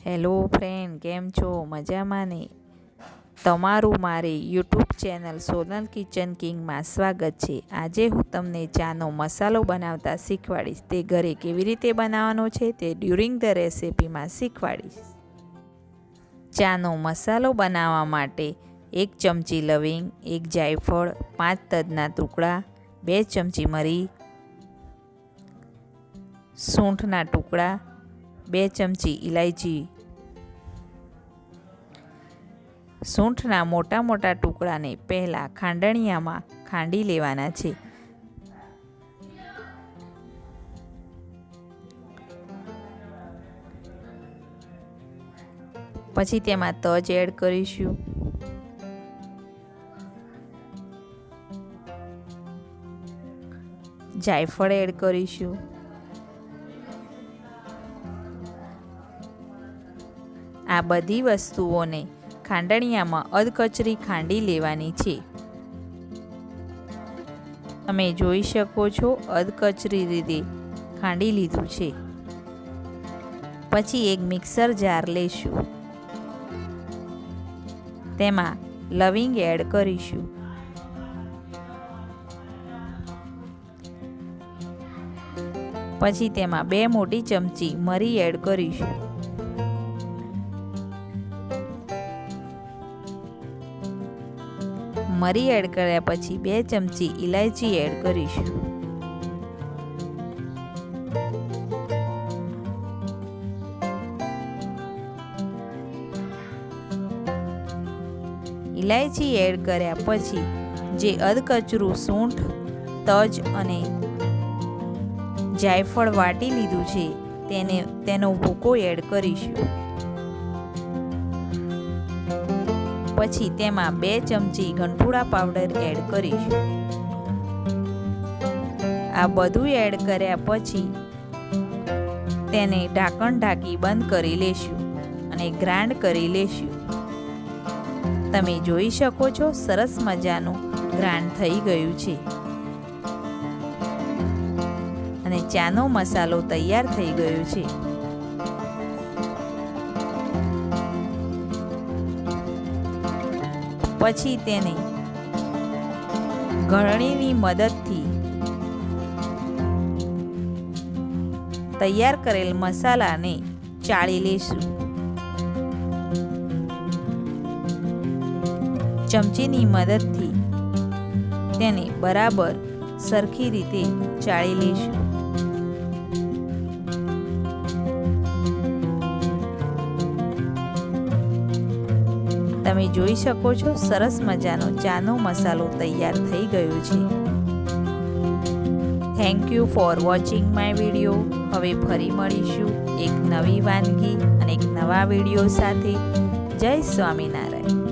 Hello friend, કેમ છો? મજામાં ને? તમારું મારી યુટ્યુબ ચેનલ સોનલ કિચન કિંગમાં સ્વાગત છે। આજે હું તમને ચાનો મસાલો બનાવતા શીખવાડીશ। તે ઘરે કેવી રીતે બનાવવાનો છે તે ડ્યુરિંગ ધ રેસિપીમાં શીખવાડીશ। ચાનો મસાલો બનાવવા માટે 1 ચમચી લવિંગ, 1 જાયફળ, 5 તજના ટુકડા, 2 ચમચી મરી, સૂંઠના ટુકડા, 2 ચમચી ઇલાયચી, સૂંઠના મોટા મોટા ટુકડાને પહેલાં ખાંડણીયામાં ખાંડી લેવાના છે। પછી તેમાં તજ એડ કરીશું, જાયફળ એડ કરીશું, આ બધી વસ્તુઓને ખાંડણીયામાં અધકચરી ખાંડી લેવાની છે। તમે જોઈ શકો છો અધકચરી રીતે ખાંડી લીધું છે। પછી એક મિક્સર જાર લેશું, તેમાં લવિંગ એડ કરીશું, પછી તેમાં 2 મોટી ચમચી મરી એડ કરીશું, મરી એડ કર્યા પછી 2 ચમચી ઇલાયચી એડ કરીશું, ઇલાયચી એડ કર્યા પછી જે અધકચરું સૂંઠ, તજ અને જાયફળ વાટી લીધું છે તેનો ભૂકો એડ કરીશું। પછી તેમાં 2 ચમચી ગંઠોડા પાવડર એડ કરીશું। આ બધું એડ કર્યા પછી તેને ઢાંકણ ઢાંકી બંધ કરી લેશું અને ગ્રાઇન્ડ કરી લેશું। તમે જોઈ શકો છો સરસ મજાનું ગ્રાઇન્ડ થઈ ગયું છે અને ચાનો મસાલો તૈયાર થઈ ગયો છે। પછી તેને ગળણીની મદદથી તૈયાર કરેલ મસાલાને ચાળી લેશું। ચમચીની મદદથી તેને બરાબર સરખી રીતે ચાળી લેશું। તમે જોઈ શકો છો સરસ મજાનો ચાનો મસાલો તૈયાર થઈ ગયો છે। Thank you for watching my video. હવે ફરી મળીશું એક નવી વાનગી અને એક નવા વિડીયો સાથે। જય સ્વામિનારાયણ।